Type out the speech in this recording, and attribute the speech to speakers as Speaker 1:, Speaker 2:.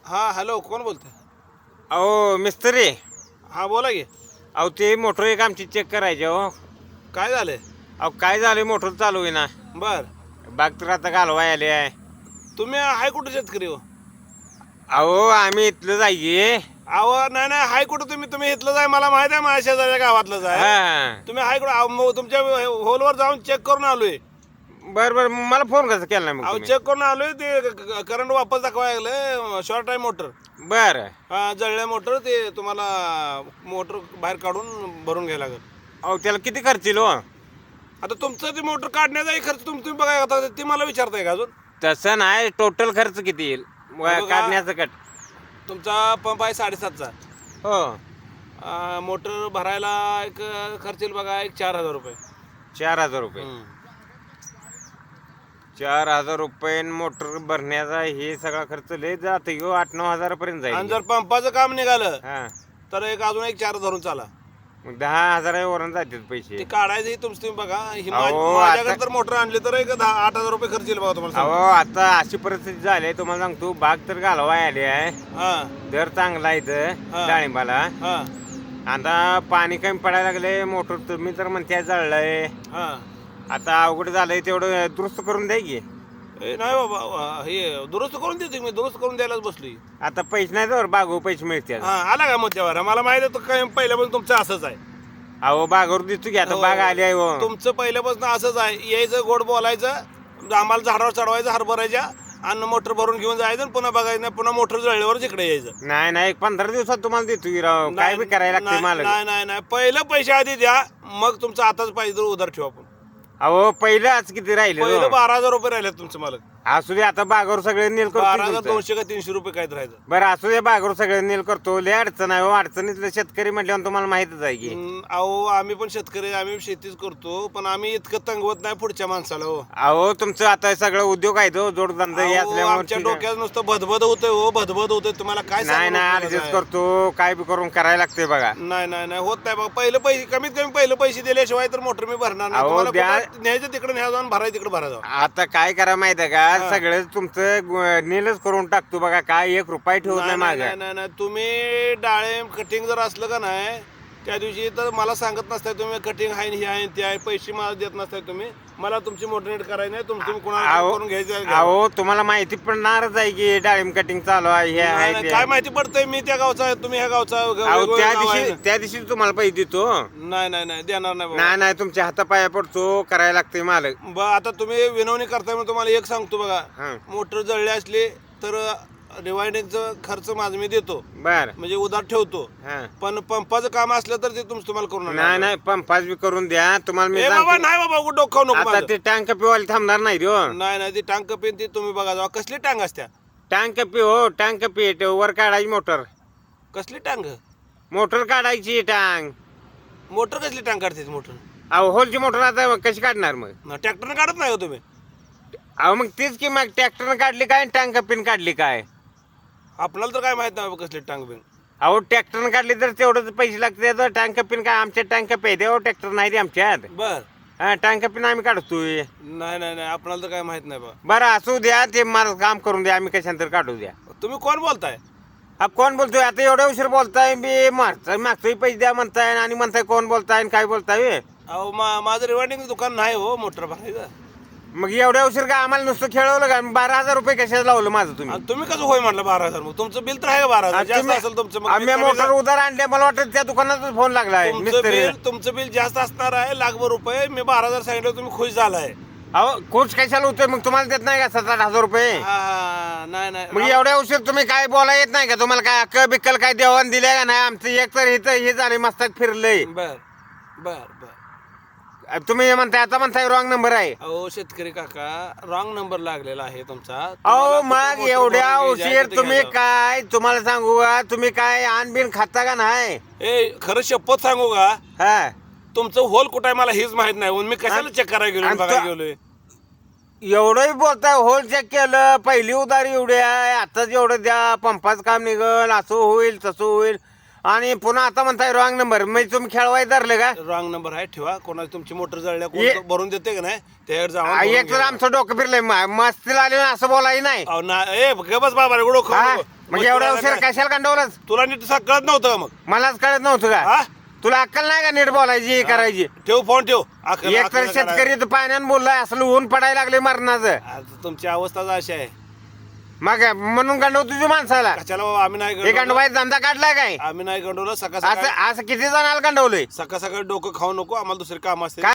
Speaker 1: हा हॅलो, कोण बोलतंय?
Speaker 2: अहो मिस्त्री.
Speaker 1: हा बोला की.
Speaker 2: अहो ते मोटर एक आमची चेक करायची हो.
Speaker 1: काय झालंय?
Speaker 2: अहो काय झालं मोटर चालू आहे ना.
Speaker 1: बर,
Speaker 2: बाग तर आता घालवाय आले आहे.
Speaker 1: तुम्ही हाय कुठे शेतकरी हो?
Speaker 2: अहो आम्ही इथलं जाईये.
Speaker 1: अहो नाही नाही, हाय कुठं तुम्ही? तुम्ही इथलं जाय, मला माहित आहे, माझ्या शेजारच्या गावातलं जाय.
Speaker 2: हा
Speaker 1: तुम्ही हाय कुठं? अहो, मग तुमच्या होलवर जाऊन चेक करून आलोय.
Speaker 2: बर बर, मला फोन कसं केला नाही मग
Speaker 1: अहो
Speaker 2: तुम्ही?
Speaker 1: चेक करून आलोय, ते करंट वापस दाखवायला लागले. शॉर्ट आहे मोटर.
Speaker 2: बर.
Speaker 1: हा, जळल्या मोटर. ते तुम्हाला मोटर बाहेर काढून भरून घ्यायला लागेल.
Speaker 2: अहो त्याला किती खर्च येईल हो?
Speaker 1: आता तुमचं ते मोटर काढण्याचाही खर्च तुम्ही बघाय आता ते मला विचारताय का अजून?
Speaker 2: तसं नाही, टोटल खर्च किती येईल
Speaker 1: बघा.
Speaker 2: काढण्याचं कट?
Speaker 1: तुमचा पंप आहे 7.5चा.
Speaker 2: हो,
Speaker 1: मोटर भरायला एक खर्च येईल बघा, एक 4,000 रुपये.
Speaker 2: 4,000 रुपये. 4,000 रुपये मोटर भरण्याचा हे सगळा खर्च लय जातो हो. 8-9 हजारापर्यंत
Speaker 1: आणि
Speaker 2: जाईल.
Speaker 1: जर पंपाचं काम निघालं
Speaker 2: हा,
Speaker 1: तर एक अजून एक 4 धरून चाला.
Speaker 2: मग 10,000 वरून जातात पैसे.
Speaker 1: ते काढायचं हे तुम्ही बघा. ही
Speaker 2: अहो,
Speaker 1: माझ्याकडे
Speaker 2: आता-
Speaker 1: तर मोटर आणली तर एक 8,000 रुपये खर्च येईल बघा तुम्हाला
Speaker 2: अहो
Speaker 1: सांगतो.
Speaker 2: आता अशी परिस्थिती झाली आहे, तुम्हाला सांगतो बाग तर घालवाय आली आहे.
Speaker 1: हा
Speaker 2: दर चांगला आहे इथं
Speaker 1: हा.
Speaker 2: डाळिंबाला.
Speaker 1: हा
Speaker 2: आता पाणी कमी पडायला लागले, मोटर तुम्ही तर म्हणते जळलंय.
Speaker 1: हा.
Speaker 2: आता अवघड झालंय, तेवढं दुरुस्त करून द्या की.
Speaker 1: नाही बाबा, हे दुरुस्त करून देते मी. दुरुस्त करून द्यायलाच बसली.
Speaker 2: आता पैसे नाही तर बागो पैसे मिळतात.
Speaker 1: हा, आला का मुद्द्यावर? मला माहित आहे काय पहिल्यापासून तुमचं असंच आहे.
Speaker 2: अहो बागावर दिसतो की आता
Speaker 1: हो.
Speaker 2: बाग आली आहे हो.
Speaker 1: तुमचं पहिल्यापासून असंच आहे. यायचं, गोड बोलायचं, आम्हाला झाडावर चढवायचं हरभरायच्या, आणि मोटर भरून घेऊन जायचं, आणि पुन्हा बघायचं नाही. पुन्हा मोटर जळल्यावर इकडे यायचं.
Speaker 2: नाही नाही, 15 दिवसात तुम्हाला देतो की राव. काय बी करायला लागते मला.
Speaker 1: नाही नाही नाही, पहिलं पैसे आधी द्या, मग तुमचं आताच पाहिजे तर उधार ठेवा. आपण
Speaker 2: अहो पहिलं आज किती राहिले
Speaker 1: पहिलं
Speaker 2: हो?
Speaker 1: 12,000 रुपये राहिले तुमचं मालक.
Speaker 2: असू दे, आता बागावर सगळे नील करतो
Speaker 1: 12,200 का 300 रुपये काय राहायचं.
Speaker 2: बरं असू दे, बागावर सगळे नील करतो. लय अडचण आहे हो. अडचणीतलं शेतकरी म्हटल्यावर तुम्हाला माहितच आहे की.
Speaker 1: अहो आम्ही पण शेतकरी, आम्ही शेतीच करतो, पण आम्ही इतकं तंगवत नाही पुढच्या माणसाला हो.
Speaker 2: अहो तुमचं आता सगळं उद्योग आहे तो, जोडधंदा हे
Speaker 1: अहो, आमच्या
Speaker 2: असल्यामुळे.
Speaker 1: डोक्यात नुसतं भदभद होतंय हो, भदभद होतंय. तुम्हाला काय
Speaker 2: नाही
Speaker 1: सांगू
Speaker 2: नाही,
Speaker 1: नका
Speaker 2: ऍडजस्ट
Speaker 1: काय.
Speaker 2: करतो. काय बी करून करायला लागते बघा.
Speaker 1: नाही नाही नाही, होत नाही बघा. पहिलं पैसे, कमीत कमी पहिलं पैसे दिल्याशिवाय तर मोटर मी भरणार नाही.
Speaker 2: अहो,
Speaker 1: तुम्हाला
Speaker 2: द्या.
Speaker 1: कुठं न्यायचं तिकडे न्या जाऊन, भरायचं तिकडे भरा जाऊन.
Speaker 2: आता काय करा माहिती आहे का, सगळं तुमचं नीलच करून टाकतो बघा. काय 1 रुपया ठेवत नाही
Speaker 1: नाही
Speaker 2: मागे.
Speaker 1: नाही नाही नाही, तुम्ही डाळिंब कटिंग जर असलं का नाही, त्या दिवशी तर मला सांगत नसताय तुम्ही, कटिंग आहे हे आहे ते आहे, पैसे मला देत नसताय तुम्ही. मला तुमची मोटर नीट करायची नाही. तुम्ही कोणाला
Speaker 2: अहो
Speaker 1: करून घ्यायचं.
Speaker 2: अहो, तुम्हाला माहिती पडणारच आहे की डाळिंब कटिंग चालू आहे, हे आहे ते
Speaker 1: काय
Speaker 2: आहे.
Speaker 1: माहिती पडतंय? मी त्या गावचा आहे, तुम्ही ह्या गावचा.
Speaker 2: अहो
Speaker 1: वेगवेगळं
Speaker 2: त्या
Speaker 1: नाव आहे
Speaker 2: दिवशी
Speaker 1: ना.
Speaker 2: त्या दिवशी तुम्हाला पैसे देतो.
Speaker 1: नाही नाही नाही, देणार नाही बाबा.
Speaker 2: नाही नाही, तुमच्या हातापाया पडतो, करायला लागते मालक.
Speaker 1: आता तुम्ही विनवणी करताय म्हणून तुम्हाला एक सांगतो बघा.
Speaker 2: हा,
Speaker 1: मोटर जळली असली तर रिवाइंडिंगचा खर्च माझा मी देतो,
Speaker 2: बर.
Speaker 1: म्हणजे उधार ठेवतो.
Speaker 2: हा,
Speaker 1: पण पंपाचं काम असलं तर ते तुम्हाला करून आणणार.
Speaker 2: नाही नाही, पंपास बी करून द्या तुम्हाला मी
Speaker 1: ए बाबा,
Speaker 2: सांगतो.
Speaker 1: नाही बाबा, डोकं खाऊ नको
Speaker 2: आता
Speaker 1: माझं.
Speaker 2: ते टँक पिवायला थांबणार नाही रे हो.
Speaker 1: नाही नाही, ती टांग पेन ती तुम्ही बघा जावा. कसली टांग असत्या?
Speaker 2: टँक पी हो, टँक पी वर काढायची मोटर.
Speaker 1: कसली टांग?
Speaker 2: मोटर काढायची टांग.
Speaker 1: मोटर कसली टांग काढते मोटर?
Speaker 2: अहो होलची मोटर आता कशी काढणार मग?
Speaker 1: ट्रॅक्टरने काढत नाही का तुम्ही?
Speaker 2: अहो मग तीच की, मग ट्रॅक्टरनं काढली काय, टँक पिन काढली काय?
Speaker 1: आपल्याला तर काय माहित नाही बाबा कसली टांग बिंग.
Speaker 2: अहो ट्रॅक्टरनं काढली तर तेवढंच पैसे लागते. टँक पिन काय आमच्या टँक पे देव ट्रॅक्टर नाही रे आमच्यात.
Speaker 1: बर.
Speaker 2: हा, टँक पिन आम्ही काढतोय.
Speaker 1: नाही नाही नाही, आपल्याला तर काय माहित नाही बा.
Speaker 2: बरं असू द्या, ते मला काम करून द्या, आम्ही कशानंतर काढू द्या.
Speaker 1: तुम्ही कोण बोलताय?
Speaker 2: हा कोण बोलतोय? आता एवढ्या उशीर बोलताय, मी मागचंही पैसे द्या म्हणताय आणि म्हणताय कोण बोलताय आणि काय बोलताय.
Speaker 1: अहो माझं रिवाइंडिंग दुकान नाही हो मोटर भरायचं.
Speaker 2: मग एवढ्या उशीर का आम्हाला नुसतं खेळवलं का? 12,000 रुपये कशाला लावलं माझं तुम्ही?
Speaker 1: आणि तुम्ही कसं होय म्हटलं 12,000? मग तुमचं बिल तर आहे का 12,000? जास्त असेल तुमचं. मग
Speaker 2: आम्ही
Speaker 1: बिल
Speaker 2: मोटर उधार आणले, मला वाटतं त्या दुकानातच फोन लागलाय मिस्त्री.
Speaker 1: तुमचं बिल जास्त असणार आहे, 1,00,000 रुपये. मी 12,000 सांगितलं, तुम्ही खुश झालाय.
Speaker 2: अहो कोच कशाला होतोय मग? तुम्हाला देत नाही का 7,000-8,000 रुपये?
Speaker 1: नाही नाही
Speaker 2: मग एवढ्या उशीर तुम्ही काय बोला येत नाही का? तुम्हाला काय अक्कल बिक्कल काय देवाण दिल्या का नाही? आमचं एक तर इथं हे झालंय, मस्तक फिरलंय.
Speaker 1: बर बर बर.
Speaker 2: तुम्ही म्हणताय, आता म्हणताय रॉंग नंबर आहे.
Speaker 1: अहो शेतकरी काका, रॉंग नंबर लागलेला आहे तुमचा.
Speaker 2: अहो
Speaker 1: तुम्हाला
Speaker 2: मग
Speaker 1: कुठं
Speaker 2: एवढ्या
Speaker 1: मोटर घ्यायची आहे
Speaker 2: उशीर
Speaker 1: तिथं
Speaker 2: तुम्ही
Speaker 1: घ्या जाऊ.
Speaker 2: काय, तुम्हाला सांगू का, तुम्ही काय आणबिन खाता का नाही?
Speaker 1: ए खरं शपथ सांगू का,
Speaker 2: हा,
Speaker 1: तुमचं होल कुठं आहे मला हेच माहित नाही. म्हणून मी कशाला चेक करायला गेलो,
Speaker 2: आणि
Speaker 1: बघायला
Speaker 2: तो-
Speaker 1: गेलोय.
Speaker 2: एवढंही बोलताय, होल चेक केलं, पहिली उधारी एवढी आहे, आताच एवढं द्या, पंपाचं काम निघल, असं होईल तसं होईल, आणि पुन्हा आता म्हणताय रॉंग नंबर. म्हणजे तुम्ही खेळवाय धरले का?
Speaker 1: रॉंग नंबर आहे, ठेवा. कोणाची तुमची मोटर जळल्या,
Speaker 2: ये-
Speaker 1: कोण भरून देते का नाही त्यावर जाऊन
Speaker 2: एक तर आमचं डोकं फिरलंय, मस्तीला आले असं बोलाय नाही.
Speaker 1: अहो ना, ए गबस बाबा, एवढं
Speaker 2: हा? म्हणजे एवढा उशीर कशाला गंडवलंच?
Speaker 1: तुला नीट कळत नव्हतं का मग?
Speaker 2: मलाच कळत नव्हतं का?
Speaker 1: हा?
Speaker 2: तुला अक्कल नाही का नीट बोलायची करायची?
Speaker 1: ठेव फोन ठेव.
Speaker 2: एक तर शेतकरी तर पाण्यानं बोललाय, असलं ऊन पडायला लागले मरणाचं.
Speaker 1: आता तुमची अवस्था अशी आहे.
Speaker 2: मग म्हणून गंडव तुझी माणसाला.
Speaker 1: कशाला बाबा आम्ही नाही
Speaker 2: हे
Speaker 1: गंडवलं.
Speaker 2: गंडवायचा धंदा काढलाय काय?
Speaker 1: आम्ही नाही गंडवलं.
Speaker 2: असं
Speaker 1: सकाळ
Speaker 2: असं किती जणाला गंडवलंय?
Speaker 1: सकाळ सकाळी डोकं खाऊ नको. आम्हाला दुसरे काम असते.